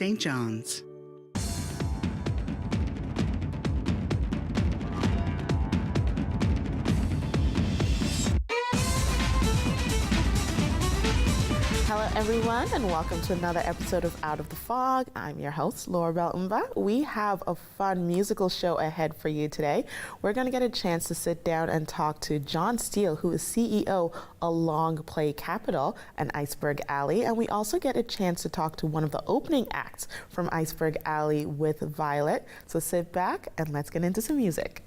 St. John's. Hello everyone and welcome to another episode of Out of the Fog. I'm your host, Laurabel. We have a fun musical show ahead for you today. We're going to get a chance to sit down and talk to John Steele, who is CEO of Long Play Capital and Iceberg Alley. And we also get a chance to talk to one of the opening acts from Iceberg Alley with Violet. So sit back and let's get into some music.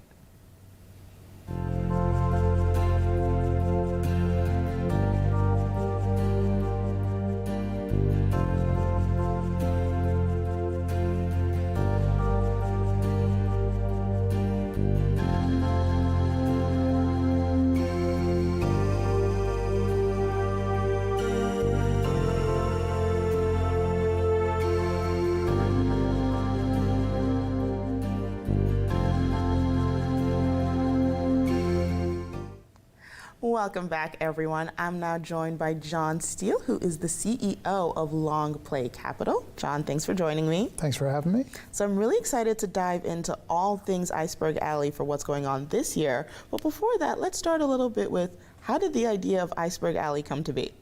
Welcome back, everyone. I'm now joined by John Steele, who is the CEO of Long Play Capital. John, thanks for joining me. Thanks for having me. So I'm really excited to dive into all things Iceberg Alley for what's going on this year. But before that, let's start a little bit with, how did the idea of Iceberg Alley come to be?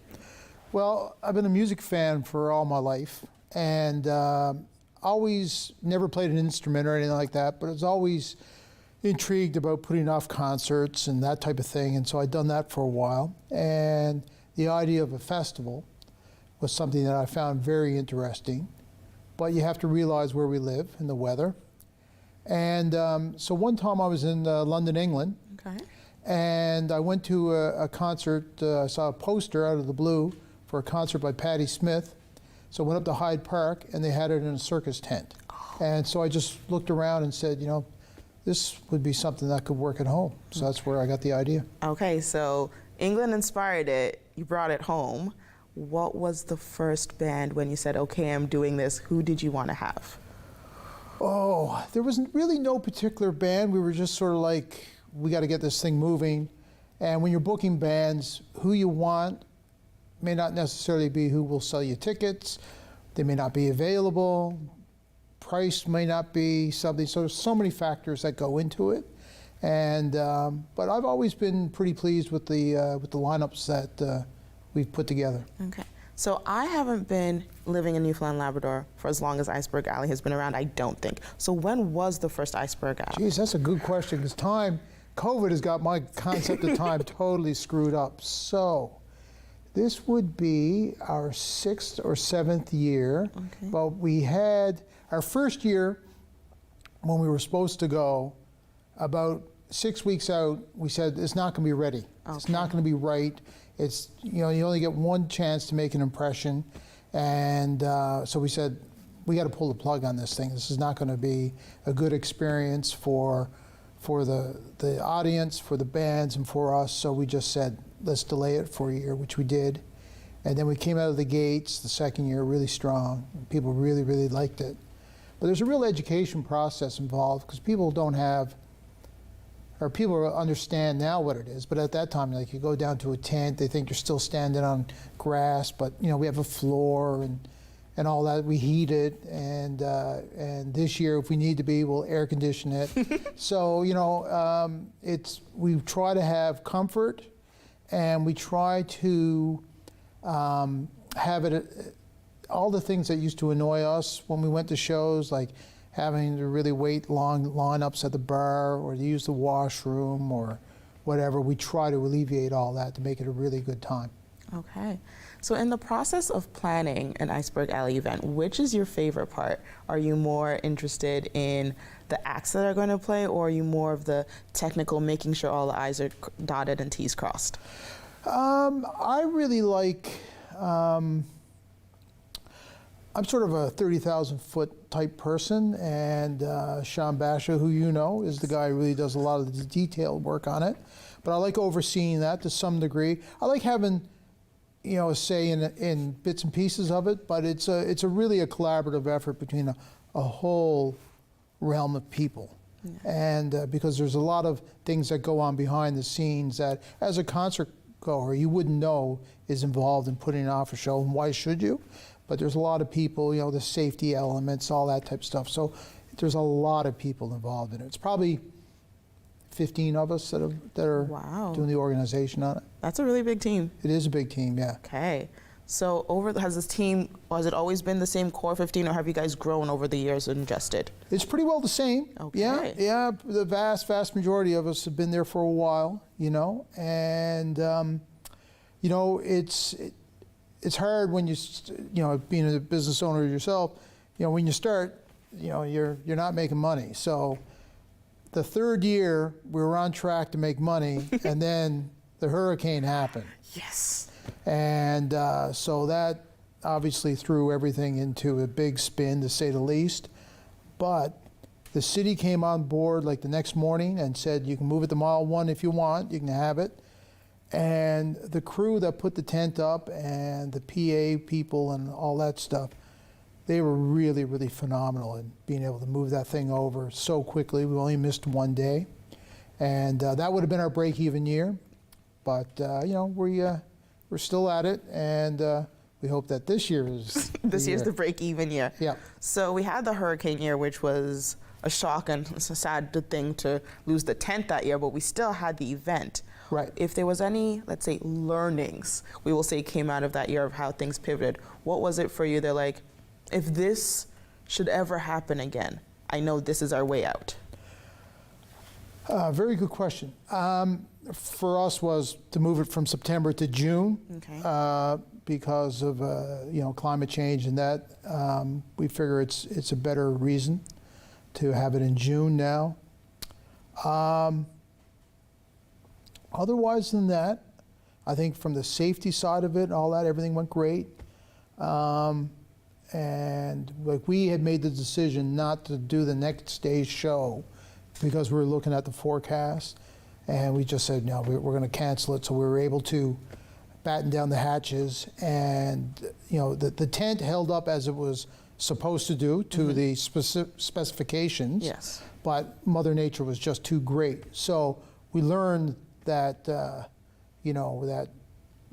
Well, I've been a music fan for all my life, and always never played an instrument or anything like that, but it's always intrigued about putting off concerts and that type of thing, and so I'd done that for a while. And the idea of a festival was something that I found very interesting, but you have to realize where we live and the weather. And so one time I was in London, England, and I went to a concert. I saw a poster out of the blue for a concert by Patti Smith. So I went up to Hyde Park, and they had it in a circus tent. And so I just looked around and said, you know, this would be something that could work at home. So that's where I got the idea. Okay, so England inspired it, you brought it home. What was the first band when you said, okay, I'm doing this? Who did you want to have? Oh, there was really no particular band. We were just sort of like, we got to get this thing moving. And when you're booking bands, who you want may not necessarily be who will sell you tickets. They may not be available. Price may not be something, so there's so many factors that go into it, and but I've always been pretty pleased with the lineups that we've put together. Okay, so I haven't been living in Newfoundland, Labrador for as long as Iceberg Alley has been around, I don't think. So when was the first Iceberg Alley? Geez, that's a good question, because COVID has got my concept of time totally screwed up. So this would be our 6th or 7th year, but we had our first year, when we were supposed to go, about 6 weeks out, we said it's not going to be ready. It's not going to be right. It's, you know, you only get one chance to make an impression, and so we said we got to pull the plug on this thing. This is not going to be a good experience for the audience, for the bands, and for us. So we just said let's delay it for a year, which we did, and then we came out of the gates the second year really strong. People really, really liked it. But there's a real education process involved, because people don't have, or people understand now what it is, but at that time, like, you go down to a tent, they think you're still standing on grass, but you know, we have a floor and all that. We heat it, and this year, if we need to be, we'll air condition it. So you know, we try to have comfort, and we try to have it. All the things that used to annoy us when we went to shows, like having to really wait long lineups at the bar or to use the washroom or whatever, we try to alleviate all that to make it a really good time. Okay. So in the process of planning an Iceberg Alley event, which is your favorite part? Are you more interested in the acts that are going to play, or are you more of the technical, making sure all the I's are dotted and T's crossed? I really like, I'm sort of a 30,000-foot type person, and Sean Basha, who you know, is the guy who really does a lot of the detailed work on it. But I like overseeing that to some degree. I like having, you know, a say in bits and pieces of it, but it's a really a collaborative effort between a whole realm of people. Yeah. And because there's a lot of things that go on behind the scenes that, as a concert goer, you wouldn't know is involved in putting off a show, and why should you? but there's a lot of people, the safety elements, all that type of stuff. So there's a lot of people involved in it. It's probably 15 of us that are Wow. doing the organization on it. That's a really big team. It is a big team, yeah. Okay. So has this team, has it always been the same core 15, or have you guys grown over the years and adjusted? It's pretty well the same. Okay. Yeah. The vast majority of us have been there for a while, and it's hard when being a business owner yourself, when you start, you're not making money. So the third year we were on track to make money, and then the hurricane happened. Yes. And so that obviously threw everything into a big spin, to say the least. But the city came on board like the next morning and said, you can move it to mile 1 if you want, you can have it. And the crew that put the tent up and the PA people and all that stuff, they were really, really phenomenal in being able to move that thing over so quickly. We only missed 1 day. And that would have been our break-even year. But, we're still at it, and we hope that this year is This year's the break-even year. Yeah. So we had the hurricane year, which was a shock, and it's a sad thing to lose the tent that year, but we still had the event. Right. If there was any, let's say, learnings, we will say, came out of that year of how things pivoted, what was it for you? They're like, if this should ever happen again, I know this is our way out. Very good question. For us was to move it from September to June. Okay. Because of climate change and that. We figure it's a better reason to have it in June now. Otherwise than that, I think from the safety side of it and all that, everything went great. And like we had made the decision not to do the next day's show because we were looking at the forecast, and we just said, no, we're going to cancel it. So we were able to batten down the hatches, and the tent held up as it was supposed to do to the specifications. Yes. But Mother Nature was just too great. So we learned that that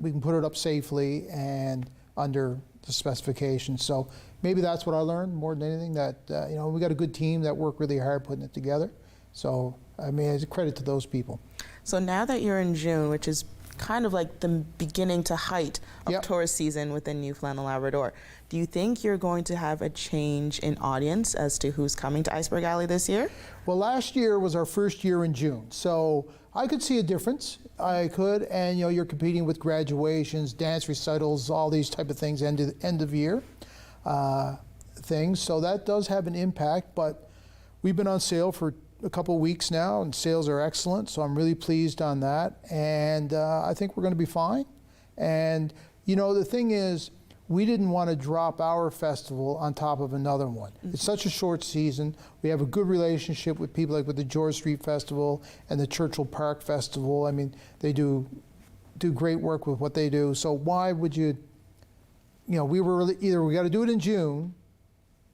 we can put it up safely and under the specifications. So maybe that's what I learned more than anything. That we got a good team that worked really hard putting it together. So I mean, it's a credit to those people. So now that you're in June, which is kind of like the beginning to height of Yep. tourist season within Newfoundland and Labrador, do you think you're going to have a change in audience as to who's coming to Iceberg Alley this year? Well, last year was our first year in June, so I could see a difference. I could, and you're competing with graduations, dance recitals, all these type of things, end of year things. So that does have an impact. But we've been on sale for a couple of weeks now, and sales are excellent. So I'm really pleased on that, and I think we're going to be fine. And the thing is, we didn't want to drop our festival on top of another one. It's such a short season. We have a good relationship with people like with the George Street Festival and the Churchill Park Festival. I mean, they do great work with what they do. So why would you, we were either we got to do it in June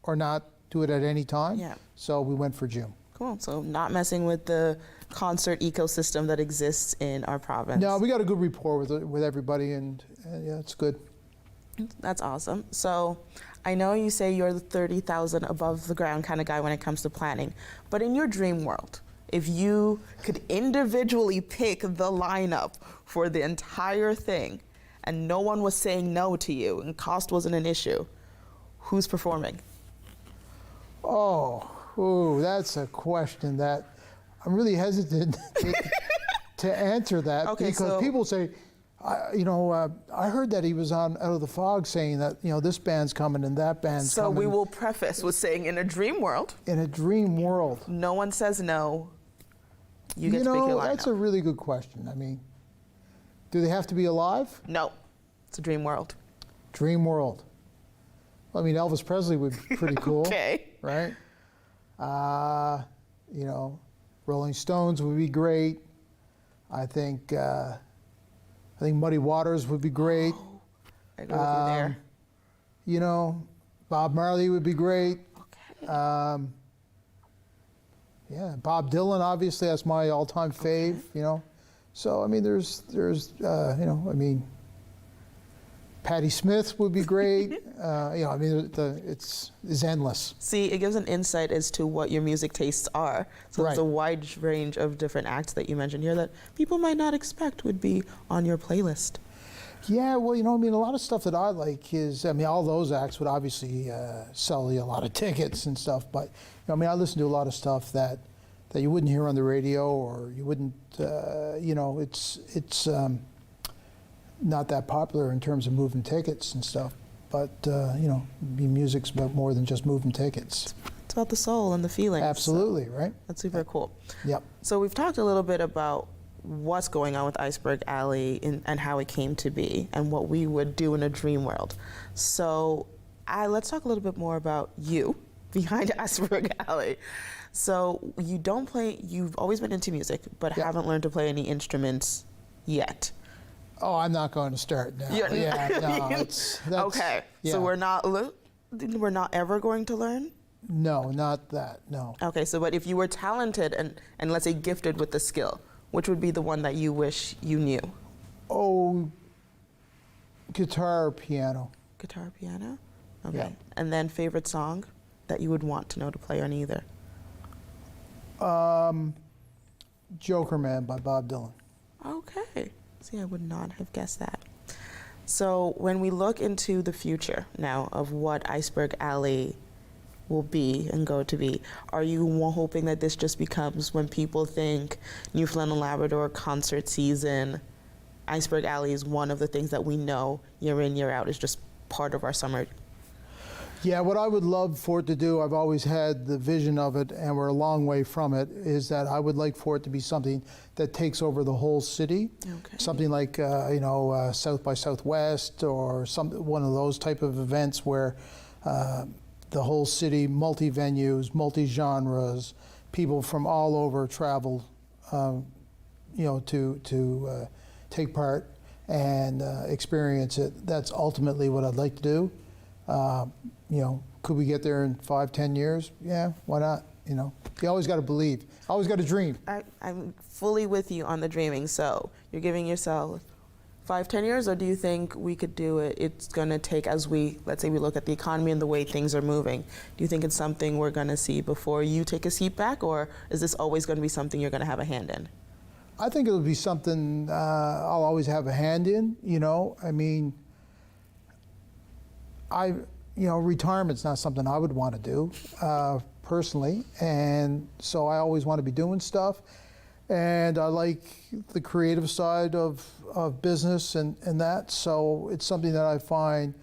or not do it at any time. Yeah. So we went for June. Cool. So not messing with the concert ecosystem that exists in our province. No, we got a good rapport with everybody, and yeah, it's good. That's awesome. So I know you say you're the 30,000 above the ground kind of guy when it comes to planning, but in your dream world, if you could individually pick the lineup for the entire thing and no one was saying no to you and cost wasn't an issue, who's performing? Oh, that's a question that I'm really hesitant to answer that, Okay, because so people say, I heard that he was on Out of the Fog saying that, this band's coming and that band's So coming. we will preface with saying in a dream world, In a dream world. no one says no. You get to pick your lineup. That's a really good question. I mean, do they have to be alive? No, it's a dream world. Dream world. Well, I mean, Elvis Presley would be pretty cool. Okay. Right? Rolling Stones would be great. I think Muddy Waters would be great. I agree with you there. Bob Marley would be great. Okay. Yeah, Bob Dylan, obviously, that's my all-time fave. So I mean, there's Patti Smith would be great. I mean, it's endless. See, it gives an insight as to what your music tastes are. So Right. there's a wide range of different acts that you mentioned here that people might not expect would be on your playlist. Yeah, well, I mean, a lot of stuff that I like is, I mean, all those acts would obviously sell you a lot of tickets and stuff, but, I mean, I listen to a lot of stuff that you wouldn't hear on the radio, or you wouldn't, it's not that popular in terms of moving tickets and stuff, but, music's about more than just moving tickets. It's about the soul and the feelings. Absolutely, so right? That's super cool. Yep. So we've talked a little bit about what's going on with Iceberg Alley and how it came to be and what we would do in a dream world. So let's talk a little bit more about you behind Iceberg Alley. So you've always been into music, but Yep. haven't learned to play any instruments yet. Oh, I'm not going to start now. Yeah, no, that's okay. Yeah. So we're not ever going to learn? No, not that, no. Okay, so but if you were talented and let's say gifted with the skill, which would be the one that you wish you knew? Oh, guitar or piano. Guitar, piano? Okay. Yeah. And then favorite song that you would want to know to play on either? Joker Man by Bob Dylan. Okay. See, I would not have guessed that. So when we look into the future now of what Iceberg Alley will be and go to be, are you hoping that this just becomes, when people think Newfoundland and Labrador concert season, Iceberg Alley is one of the things that we know year in, year out is just part of our summer? Yeah, what I would love for it to do, I've always had the vision of it, and we're a long way from it, is that I would like for it to be something that takes over the whole city. Okay. Something like, South by Southwest, or one of those type of events where the whole city, multi-venues, multi-genres, people from all over travel, to take part and experience it. That's ultimately what I'd like to do. Could we get there in 5-10 years? Yeah, why not? You always got to believe. Always got to dream. I'm fully with you on the dreaming. So you're giving yourself 5-10 years, or do you think we could do it? It's going to take, let's say we look at the economy and the way things are moving. Do you think it's something we're going to see before you take a seat back, or is this always going to be something you're going to have a hand in? I think it'll be something I'll always have a hand in. I mean, retirement's not something I would want to do personally, and so I always want to be doing stuff. And I like the creative side of business and that, so it's something that I find,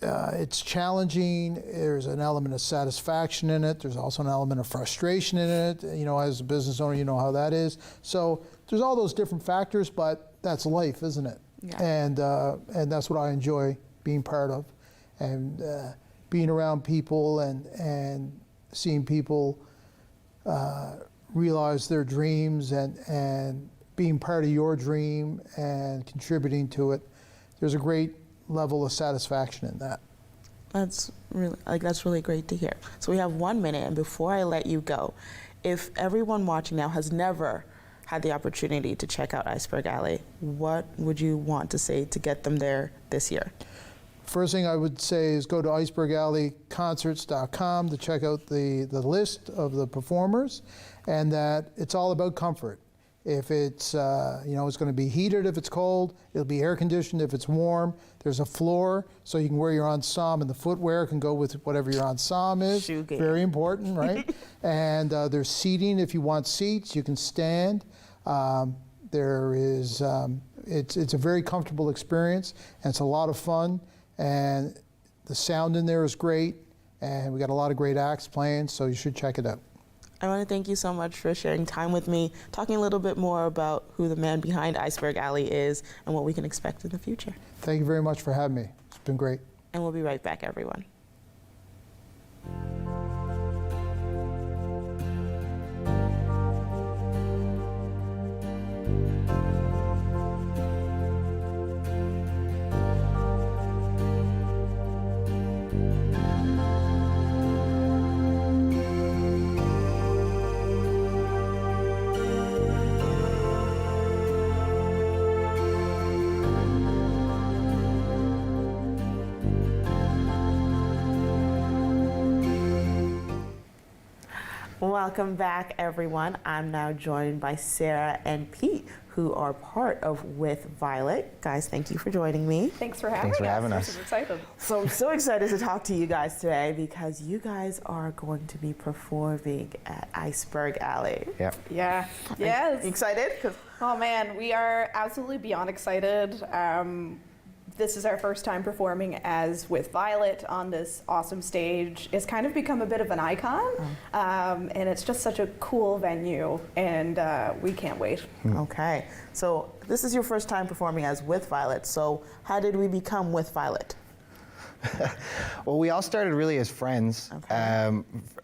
it's challenging. There's an element of satisfaction in it. There's also an element of frustration in it. As a business owner, you know how that is. So there's all those different factors, but that's life, isn't it? Yeah. And that's what I enjoy being part of, and being around people and seeing people realize their dreams and being part of your dream and contributing to it. There's a great level of satisfaction in that. That's really great to hear. So we have 1 minute, and before I let you go, if everyone watching now has never had the opportunity to check out Iceberg Alley, what would you want to say to get them there this year? First thing I would say is go to icebergalleyconcerts.com to check out the list of the performers, and that it's all about comfort. If it's, it's going to be heated if it's cold, it'll be air conditioned if it's warm. There's a floor so you can wear your ensemble, and the footwear can go with whatever your ensemble is. Shoe game. Very important, right? And there's seating if you want seats, you can stand. There is, it's a very comfortable experience, and it's a lot of fun, and the sound in there is great, and we got a lot of great acts playing, so you should check it out. I want to thank you so much for sharing time with me, talking a little bit more about who the man behind Iceberg Alley is and what we can expect in the future. Thank you very much for having me. It's been great. And we'll be right back, everyone. Welcome back, everyone. I'm now joined by Sarah and Pete, who are part of With Violet. Guys, thank you for joining me. Thanks for having us. We're excited. So I'm so excited to talk to you guys today because you guys are going to be performing at Iceberg Alley. Yep. Yeah. Yes. Excited? Oh man, we are absolutely beyond excited. This is our first time performing as With Violet on this awesome stage. It's kind of become a bit of an icon, and it's just such a cool venue, and we can't wait. Okay, so this is your first time performing as With Violet, so how did we become With Violet? Well, we all started really as friends. Okay.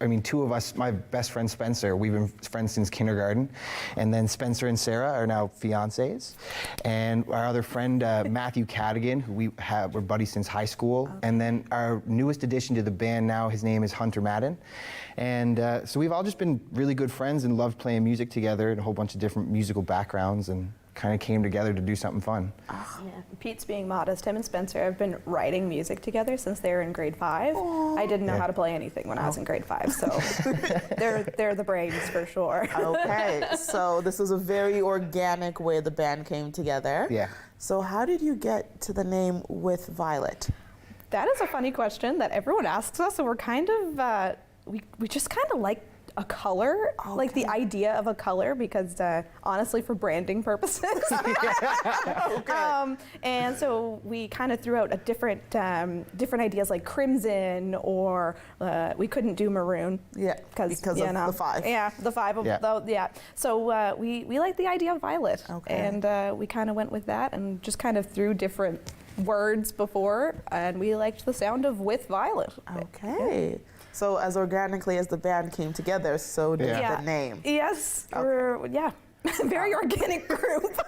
I mean, two of us, my best friend Spencer, we've been friends since kindergarten. And then Spencer and Sarah are now fiancés. And our other friend, Matthew Cadigan, who we're buddies since high school. Okay. And then our newest addition to the band now, his name is Hunter Madden. And so we've all just been really good friends and loved playing music together and a whole bunch of different musical backgrounds, and kind of came together to do something fun. Yeah. Pete's being modest. Him and Spencer have been writing music together since they were in grade 5. Aww. I didn't know how to play anything when I was in grade 5, so they're the brains for sure. Okay, so this was a very organic way the band came together. Yeah. So how did you get to the name With Violet? That is a funny question that everyone asks us, and we're kind of, we just kind of like a color, like the idea of a color, because honestly, for branding purposes. Okay. And so we kind of threw out a different ideas like crimson, or we couldn't do maroon. Yeah, because of the 5. Yeah, the 5 of those. Yeah. So we like the idea of violet, and we kind of went with that, and just kind of threw different words before, and we liked the sound of With Violet. Okay. Yeah. So as organically as the band came together, so did the name. Yes, we're very organic group.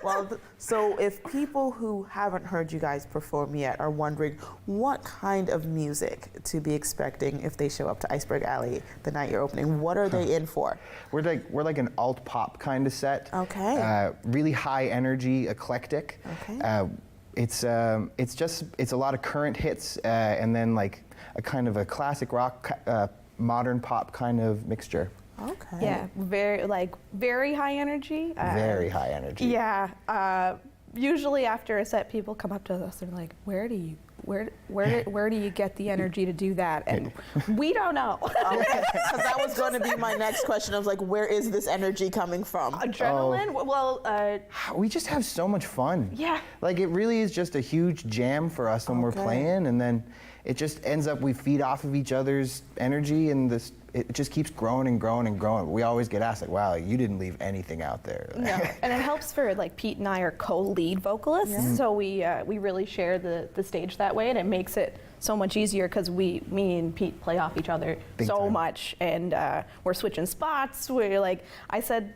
Well, so if people who haven't heard you guys perform yet are wondering what kind of music to be expecting if they show up to Iceberg Alley the night you're opening, what are they in for? We're like an alt pop kind of set. Okay. Really high energy, eclectic. Okay. It's a lot of current hits, and then like a kind of a classic rock, modern pop kind of mixture. Okay. Yeah, very high energy. Very high energy. Yeah. Usually after a set, people come up to us and they're like, "Where do you get the energy to do that?" And we don't know. Okay, because that was going to be my next question. I was like, where is this energy coming from? Adrenaline? Oh. Well, we just have so much fun. Yeah. Like, it really is just a huge jam for us when we're playing, and then it just ends up we feed off of each other's energy, and it just keeps growing and growing and growing. We always get asked, like, wow, you didn't leave anything out there. No. And it helps for, like, Pete and I are co-lead vocalists, so we really share the stage that way, and it makes it so much easier because me and Pete play off each other much, and we're switching spots. We're like, I said,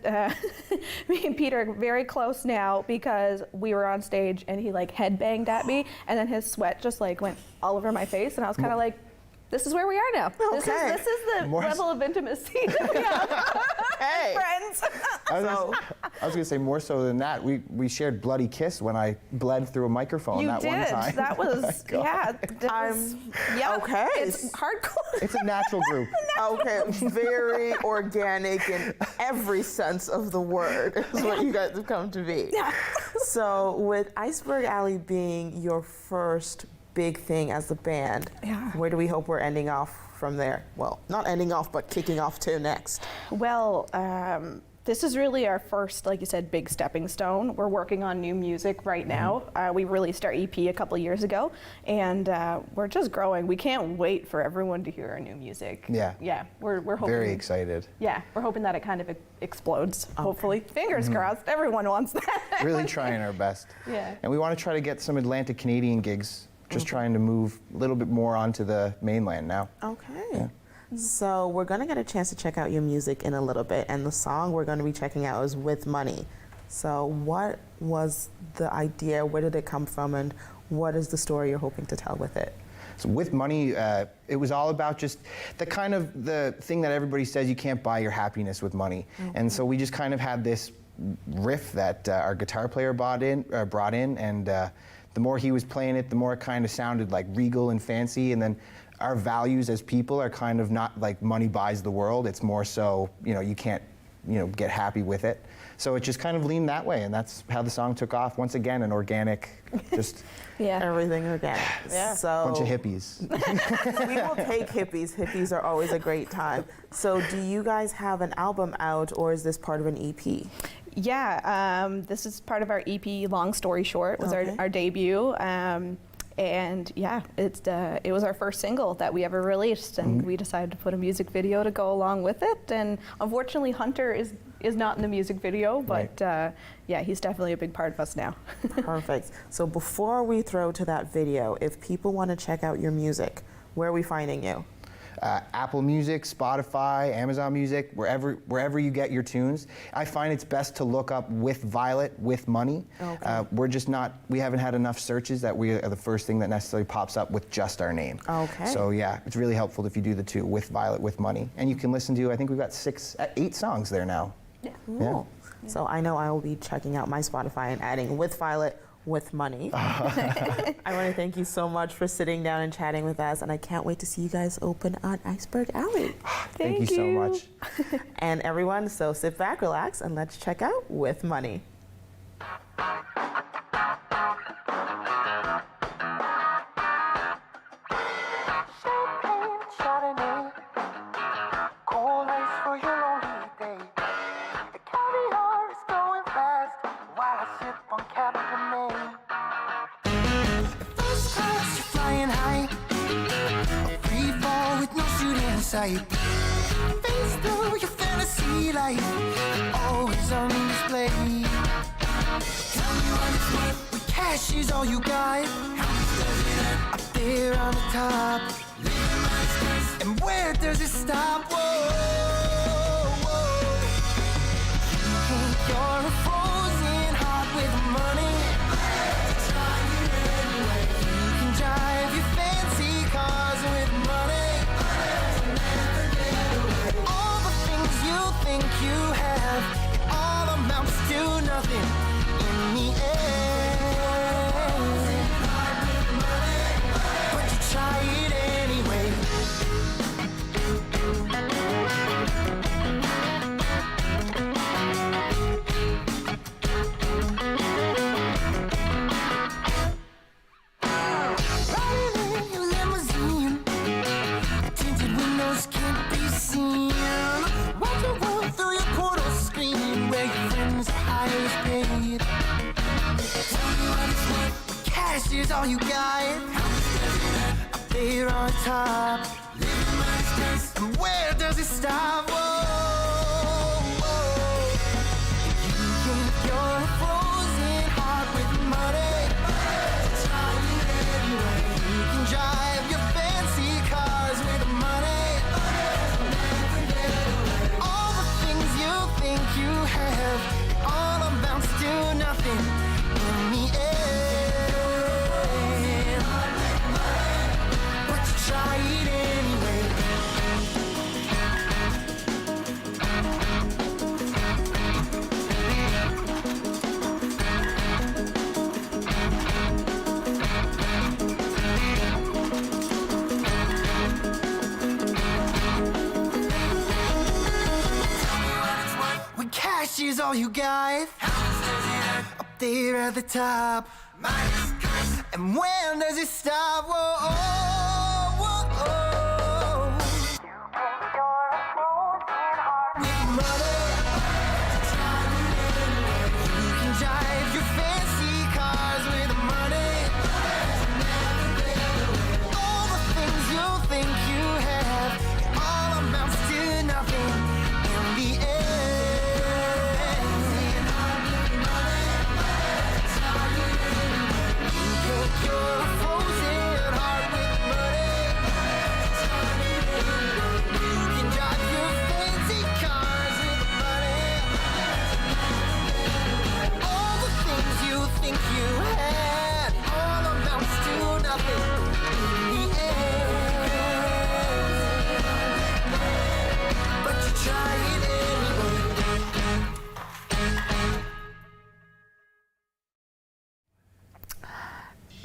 me and Pete are very close now because we were on stage and he like headbanged at me, and then his sweat just like went all over my face, and I was kind of like, this is where we are now. Okay. This is the level of intimacy that we have. Hey. Friends. I was gonna say more so than that. We shared bloody kiss when I bled through a microphone one time. That was okay. It's hardcore. It's a natural group. Okay, very organic in every sense of the word is what you guys have come to be. Yeah. So with Iceberg Alley being your first big thing as the band, where do we hope we're ending off from there? Well, not ending off, but kicking off to next. Well, this is really our first, like you said, big stepping stone. We're working on new music right now. We released our EP a couple years ago, and we're just growing. We can't wait for everyone to hear our new music. Yeah. Yeah, we're hoping. Very excited. Yeah, we're hoping that it kind of explodes, hopefully. Fingers crossed, everyone wants that. Really trying our best. Yeah. And we want to try to get some Atlantic Canadian gigs, just trying to move a little bit more onto the mainland now. Okay. Yeah. So we're going to get a chance to check out your music in a little bit, and the song we're going to be checking out is With Money. So what was the idea, where did it come from, and what is the story you're hoping to tell with it? So With Money, it was all about just the thing that everybody says you can't buy your happiness with money. And so we just kind of had this riff that our guitar player brought in, and the more he was playing it, the more it kind of sounded like regal and fancy. And then our values as people are kind of not like money buys the world. It's more so, you can't, get happy with it. So it just kind of leaned that way, and that's how the song took off. Once again, an organic, just Yeah. Everything organic. Yeah. So bunch of hippies. we will take hippies. Hippies are always a great time. So do you guys have an album out, or is this part of an EP? Yeah, this is part of our EP, Long Story Short, was Okay. our debut. And yeah, it was our first single that we ever released, and we decided to put a music video to go along with it. And unfortunately, Hunter is not in the music video, but yeah, he's definitely a big part of us now. Perfect. So before we throw to that video, if people want to check out your music, where are we finding you? Apple Music, Spotify, Amazon Music, wherever you get your tunes. I find it's best to look up With Violet, With Money. Okay. We haven't had enough searches that we are the first thing that necessarily pops up with just our name. Okay. So yeah, it's really helpful if you do the two, With Violet, With Money. And you can listen to, I think we've got 8 songs there now. Cool. So I know I will be checking out my Spotify and adding With Violet, With Money. I want to thank you so much for sitting down and chatting with us, and I can't wait to see you guys open on Iceberg Alley. Thank you so much. And everyone, so sit back, relax, and let's check out With Money. Champagne, Chardonnay, cold ice for your lonely day. The caviar is going fast while I sip on Cabernet. First class, you're flying high, a free fall with no shooting in sight. Face through your fantasy life, always on display. Tell me what it's worth, when cash is all you got. How much does it add? Up there on the top, living my space, and where does it stop? Whoa, whoa. You think you're a frozen heart with money. Try it anyway. You can drive your fancy cars with money. Never get away. All the things you think you have, it all amounts to nothing in the end. But you try it anyway. Riding in your limousine, tinted windows can't be seen. Watch the world through your portal screen, where your friends are highest paid. Tell me what it's worth, when cash is all you got. How much does it add? Up there on top, living my space, and where does it stop? Whoa, whoa. You think you're a frozen heart with money. Try it anyway. You can drive your fancy cars with money. Never get away. All the things you think you have, it all amounts to nothing in the end. But you try it anyway. When cash is all you got, how much does it add? Up there at the top, minus curse. And when does it stop? Whoa, oh, whoa, oh. With money, you can drive your fancy cars with money. All the things you think you have, it all amounts to nothing in the end. You think you're a frozen heart with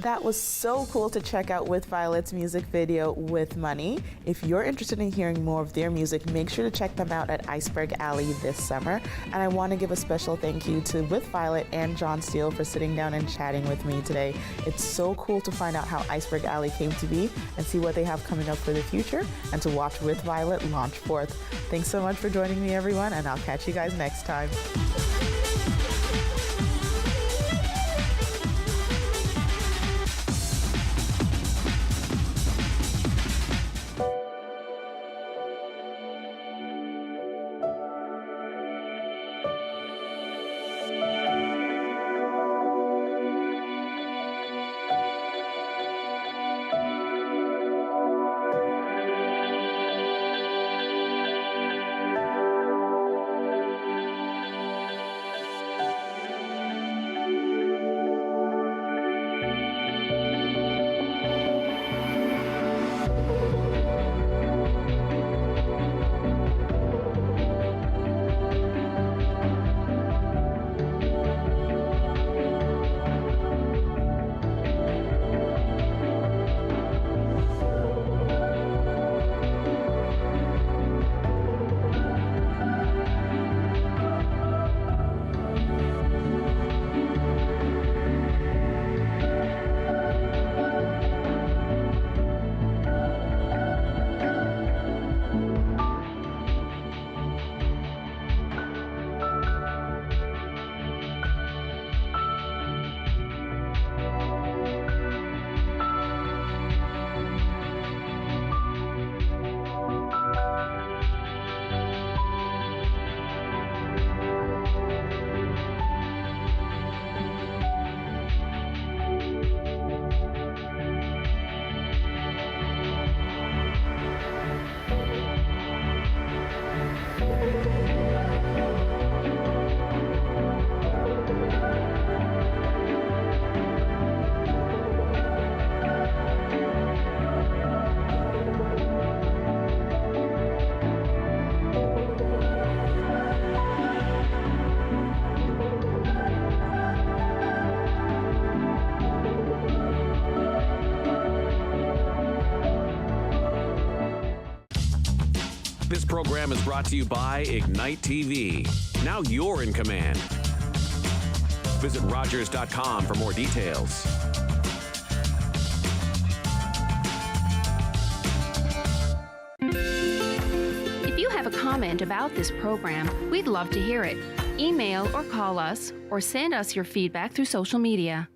That was so cool to check out With Violet's music video, With Money. If you're interested in hearing more of their music, make sure to check them out at Iceberg Alley this summer. And I want to give a special thank you to With Violet and John Steele for sitting down and chatting with me today. It's so cool to find out how Iceberg Alley came to be and see what they have coming up for the future, and to watch With Violet launch forth. Thanks so much for joining me, everyone, and I'll catch you guys next time. This program is brought to you by Ignite TV. Now you're in command. Visit Rogers.com for more details. If you have a comment about this program, we'd love to hear it. Email or call us, or send us your feedback through social media.